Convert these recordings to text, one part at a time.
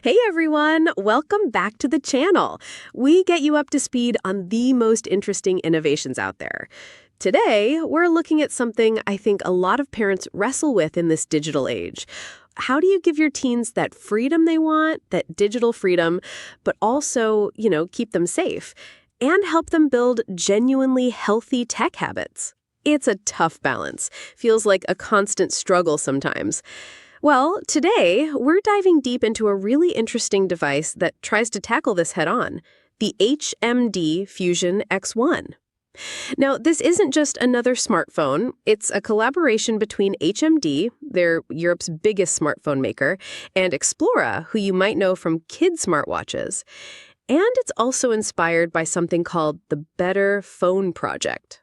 Hey everyone, welcome back to the channel. We get you up to speed on the most interesting innovations out there. Today, we're looking at something I think a lot of parents wrestle with in this digital age. How do you give your teens that freedom they want, that digital freedom, but also, keep them safe and help them build genuinely healthy tech habits? It's a tough balance. Feels like a constant struggle sometimes. Well, today, we're diving deep into a really interesting device that tries to tackle this head-on, the HMD Fusion X1. Now, this isn't just another smartphone. It's a collaboration between HMD, they're Europe's biggest smartphone maker, and Explora, who you might know from kid smartwatches. And it's also inspired by something called the Better Phone Project.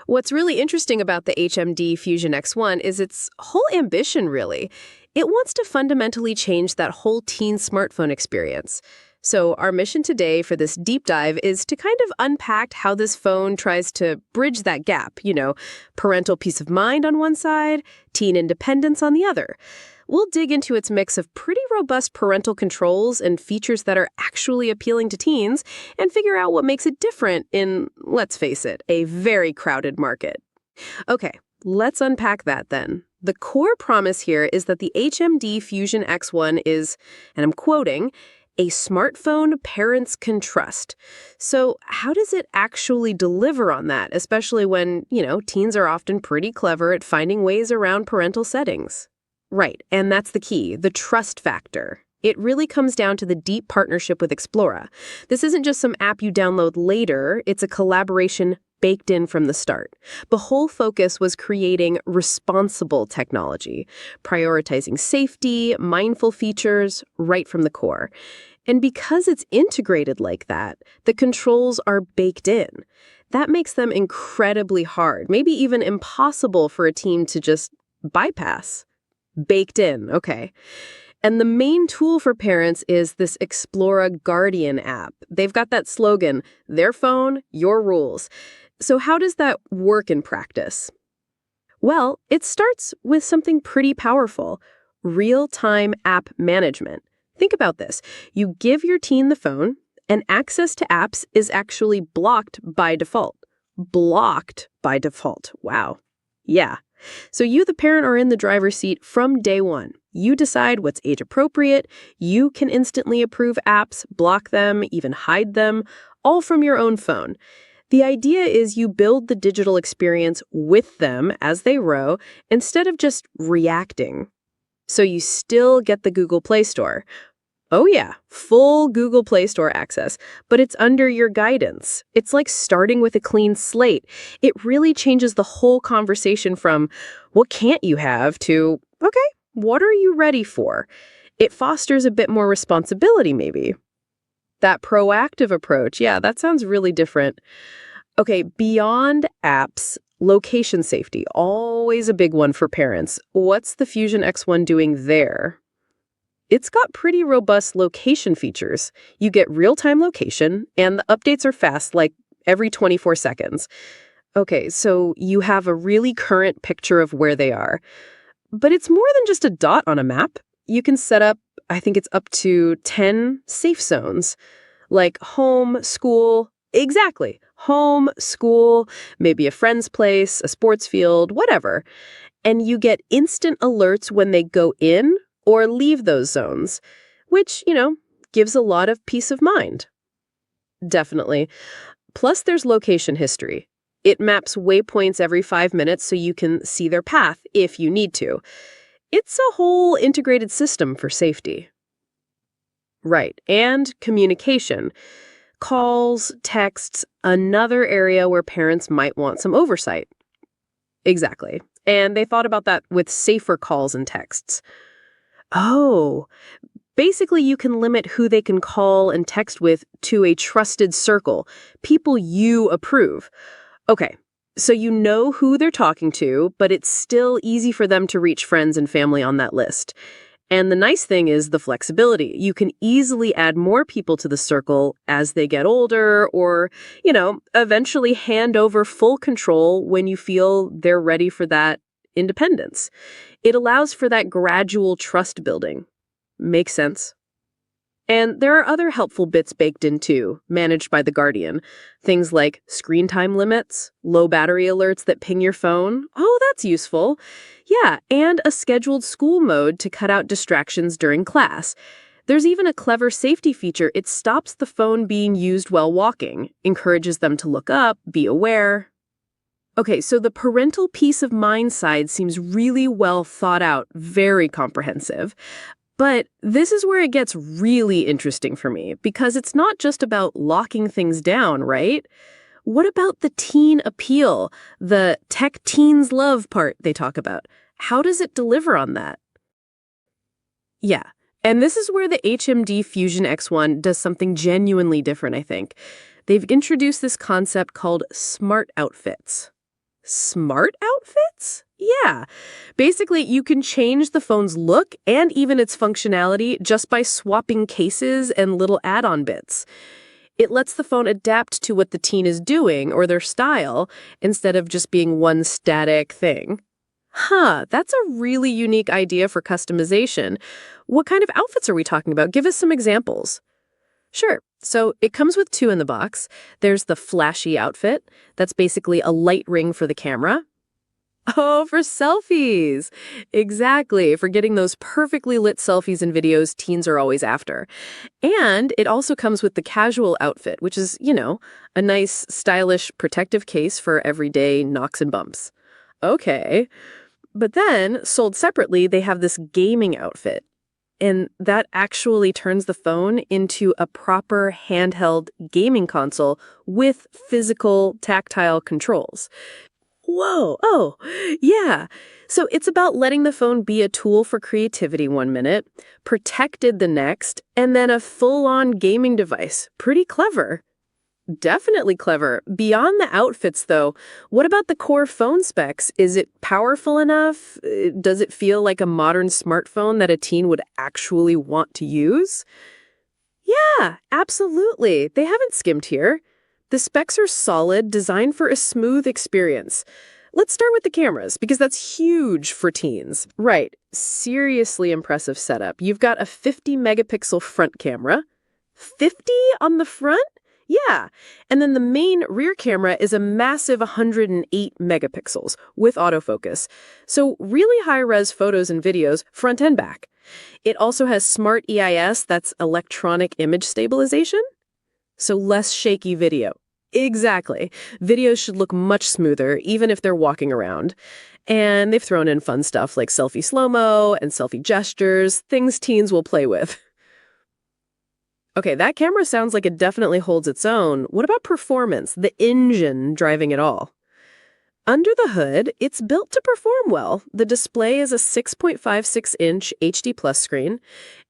What's really interesting about the HMD Fusion X1 is its whole ambition, really. It wants to fundamentally change that whole teen smartphone experience. So our mission today for this deep dive is to kind of unpack how this phone tries to bridge that gap, parental peace of mind on one side, teen independence on the other. We'll dig into its mix of pretty robust parental controls and features that are actually appealing to teens and figure out what makes it different in, let's face it, a very crowded market. Okay, let's unpack that then. The core promise here is that the HMD Fusion X1 is, and I'm quoting, a smartphone parents can trust. So how does it actually deliver on that, especially when, teens are often pretty clever at finding ways around parental settings? Right, and that's the key, the trust factor. It really comes down to the deep partnership with Explora. This isn't just some app you download later, it's a collaboration baked in from the start. The whole focus was creating responsible technology, prioritizing safety, mindful features, right from the core. And because it's integrated like that, the controls are baked in. That makes them incredibly hard, maybe even impossible for a team to just bypass. Baked in, okay. And the main tool for parents is this Explora Guardian app. They've got that slogan, their phone, your rules. So how does that work in practice? Well, it starts with something pretty powerful, real-time app management. Think about this. You give your teen the phone, and access to apps is actually blocked by default. Blocked by default. Wow. Yeah. So you, the parent, are in the driver's seat from day one. You decide what's age appropriate. You can instantly approve apps, block them, even hide them, all from your own phone. The idea is you build the digital experience with them as they grow instead of just reacting. So you still get the Google Play Store. Oh yeah, full Google Play Store access, but it's under your guidance. It's like starting with a clean slate. It really changes the whole conversation from, what can't you have, to, okay, what are you ready for? It fosters a bit more responsibility, maybe. That proactive approach, yeah, that sounds really different. Okay, beyond apps, location safety, always a big one for parents. What's the Fusion X1 doing there? It's got pretty robust location features. You get real-time location, and the updates are fast, like every 24 seconds. Okay, so you have a really current picture of where they are. But it's more than just a dot on a map. You can set up, I think it's up to 10 safe zones, like home, school, exactly, home, school, maybe a friend's place, a sports field, whatever. And you get instant alerts when they go in or leave those zones, which, gives a lot of peace of mind. Definitely. Plus, there's location history. It maps waypoints every 5 minutes so you can see their path if you need to. It's a whole integrated system for safety. Right, and communication. Calls, texts, another area where parents might want some oversight. Exactly. And they thought about that with safer calls and texts. Oh, basically you can limit who they can call and text with to a trusted circle, people you approve. Okay, so you know who they're talking to, but it's still easy for them to reach friends and family on that list. And the nice thing is the flexibility. You can easily add more people to the circle as they get older or, eventually hand over full control when you feel they're ready for that independence. It allows for that gradual trust building. Makes sense? And there are other helpful bits baked in too, managed by the Guardian. Things like screen time limits, low battery alerts that ping your phone. Oh, that's useful. Yeah, and a scheduled school mode to cut out distractions during class. There's even a clever safety feature. It stops the phone being used while walking, encourages them to look up, be aware. Okay, so the parental peace of mind side seems really well thought out, very comprehensive. But this is where it gets really interesting for me, because it's not just about locking things down, right? What about the teen appeal, the tech teens love part they talk about? How does it deliver on that? Yeah, and this is where the HMD Fusion X1 does something genuinely different, I think. They've introduced this concept called smart outfits. Smart outfits? Yeah. Basically, you can change the phone's look and even its functionality just by swapping cases and little add-on bits. It lets the phone adapt to what the teen is doing or their style instead of just being one static thing. That's a really unique idea for customization. What kind of outfits are we talking about? Give us some examples. Sure. So it comes with two in the box. There's the flashy outfit. That's basically a light ring for the camera. Oh, for selfies. Exactly. For getting those perfectly lit selfies and videos teens are always after. And it also comes with the casual outfit, which is, a nice, stylish, protective case for everyday knocks and bumps. Okay. But then, sold separately, they have this gaming outfit. And that actually turns the phone into a proper handheld gaming console with physical tactile controls. Whoa, oh, yeah. So it's about letting the phone be a tool for creativity 1 minute, protected the next, and then a full-on gaming device. Pretty clever. Definitely clever. Beyond the outfits, though, what about the core phone specs? Is it powerful enough? Does it feel like a modern smartphone that a teen would actually want to use? Yeah, absolutely. They haven't skimmed here. The specs are solid, designed for a smooth experience. Let's start with the cameras, because that's huge for teens. Right, seriously impressive setup. You've got a 50-megapixel front camera. 50 on the front? Yeah, and then the main rear camera is a massive 108 megapixels with autofocus. So really high-res photos and videos, front and back. It also has smart EIS, that's electronic image stabilization. So less shaky video. Exactly. Videos should look much smoother, even if they're walking around. And they've thrown in fun stuff like selfie slow-mo and selfie gestures, things teens will play with. Okay, that camera sounds like it definitely holds its own. What about performance, the engine driving it all? Under the hood, it's built to perform well. The display is a 6.56-inch HD Plus screen,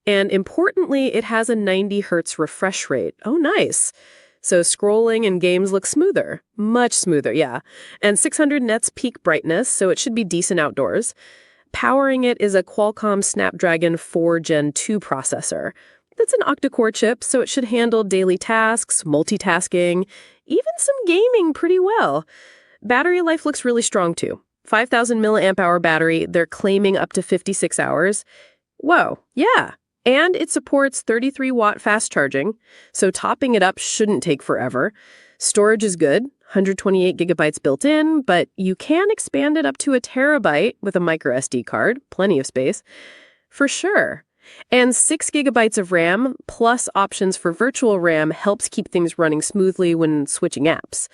and importantly, it has a 90 Hz refresh rate. Oh, nice. So scrolling and games look smoother. Much smoother, yeah. And 600 nits peak brightness, so it should be decent outdoors. Powering it is a Qualcomm Snapdragon 4 Gen 2 processor. That's an octa-core chip, so it should handle daily tasks, multitasking, even some gaming pretty well. Battery life looks really strong, too. 5,000 milliamp hour battery, they're claiming up to 56 hours. Whoa, yeah. And it supports 33-watt fast charging, so topping it up shouldn't take forever. Storage is good, 128 gigabytes built in, but you can expand it up to a terabyte with a micro SD card, plenty of space. For sure. And 6 gigabytes of RAM, plus options for virtual RAM, helps keep things running smoothly when switching apps.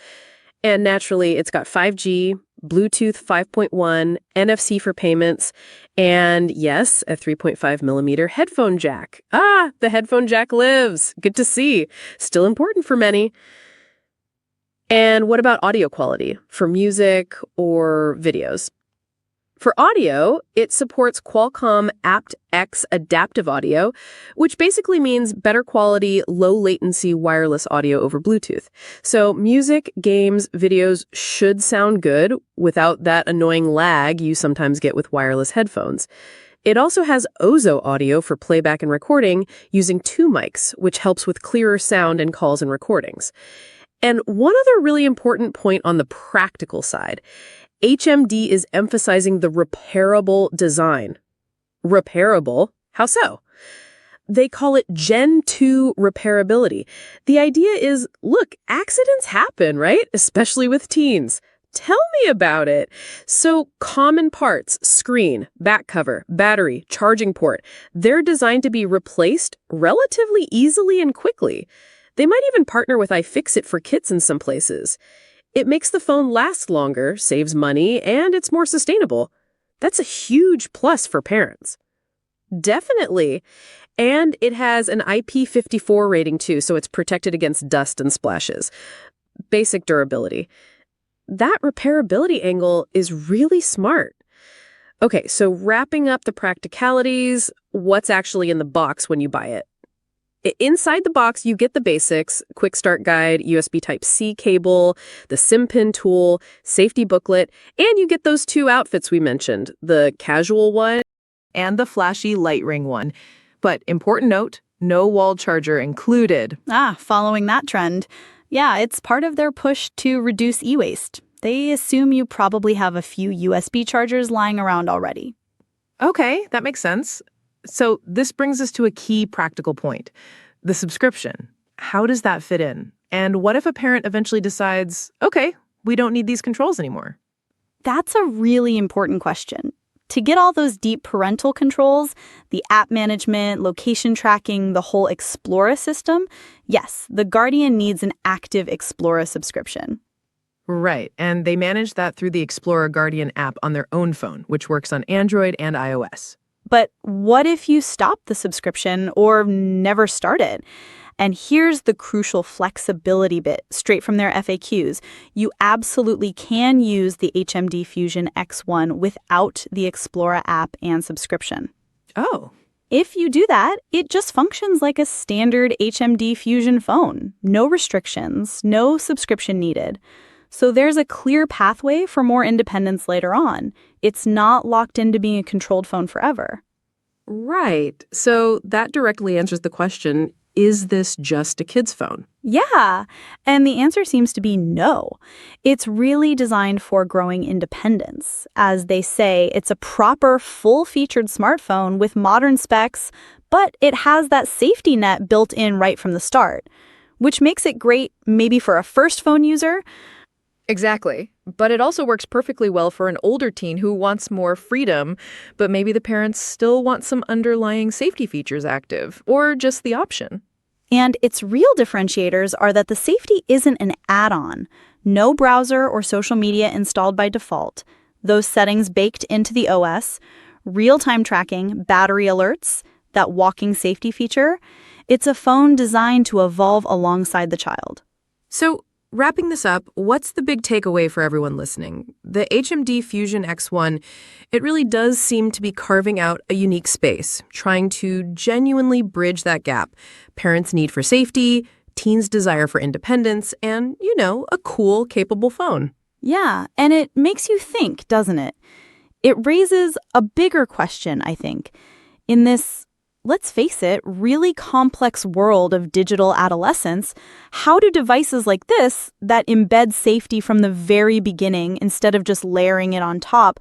And naturally, it's got 5G, Bluetooth 5.1, NFC for payments, and yes, a 3.5 millimeter headphone jack. The headphone jack lives. Good to see. Still important for many. And what about audio quality for music or videos? For audio, it supports Qualcomm aptX adaptive audio, which basically means better quality, low latency wireless audio over Bluetooth. So music, games, videos should sound good without that annoying lag you sometimes get with wireless headphones. It also has Ozo audio for playback and recording using 2 mics, which helps with clearer sound in calls and recordings. And one other really important point on the practical side, HMD is emphasizing the repairable design. Repairable? How so? They call it Gen 2 repairability. The idea is, look, accidents happen, right? Especially with teens. Tell me about it. So common parts, screen, back cover, battery, charging port, they're designed to be replaced relatively easily and quickly. They might even partner with iFixit for kits in some places. It makes the phone last longer, saves money, and it's more sustainable. That's a huge plus for parents. Definitely. And it has an IP54 rating too, so it's protected against dust and splashes. Basic durability. That repairability angle is really smart. Okay, so wrapping up the practicalities, what's actually in the box when you buy it? Inside the box, you get the basics, quick start guide, USB Type-C cable, the SIM pin tool, safety booklet, and you get those two outfits we mentioned, the casual one and the flashy light ring one. But important note, no wall charger included. Following that trend. Yeah, it's part of their push to reduce e-waste. They assume you probably have a few USB chargers lying around already. Okay, that makes sense. So this brings us to a key practical point. The subscription. How does that fit in? And what if a parent eventually decides, okay, we don't need these controls anymore? That's a really important question. To get all those deep parental controls, the app management, location tracking, the whole Explora system, yes, the Guardian needs an active Explora subscription. Right, and they manage that through the Explora Guardian app on their own phone, which works on Android and iOS. But what if you stop the subscription or never start it? And here's the crucial flexibility bit, straight from their FAQs. You absolutely can use the HMD Fusion X1 without the Explora app and subscription. Oh. If you do that, it just functions like a standard HMD Fusion phone. No restrictions, no subscription needed. So there's a clear pathway for more independence later on. It's not locked into being a controlled phone forever. Right. So that directly answers the question, is this just a kid's phone? Yeah, and the answer seems to be no. It's really designed for growing independence. As they say, it's a proper, full-featured smartphone with modern specs, but it has that safety net built in right from the start, which makes it great maybe for a first phone user. Exactly. But it also works perfectly well for an older teen who wants more freedom, but maybe the parents still want some underlying safety features active, or just the option. And its real differentiators are that the safety isn't an add-on. No browser or social media installed by default. Those settings baked into the OS. Real-time tracking, battery alerts, that walking safety feature. It's a phone designed to evolve alongside the child. So, wrapping this up, what's the big takeaway for everyone listening? The HMD Fusion X1, it really does seem to be carving out a unique space, trying to genuinely bridge that gap. Parents' need for safety, teens' desire for independence, and, a cool, capable phone. Yeah, and it makes you think, doesn't it? It raises a bigger question, I think. In this, let's face it, really complex world of digital adolescence, how do devices like this that embed safety from the very beginning instead of just layering it on top,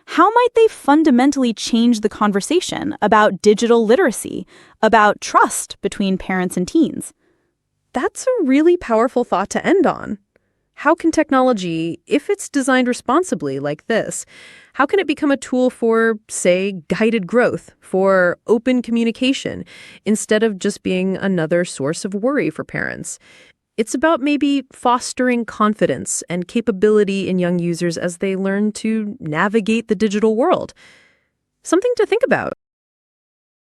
how might they fundamentally change the conversation about digital literacy, about trust between parents and teens? That's a really powerful thought to end on. How can technology, if it's designed responsibly like this, how can it become a tool for, say, guided growth, for open communication, instead of just being another source of worry for parents? It's about maybe fostering confidence and capability in young users as they learn to navigate the digital world. Something to think about.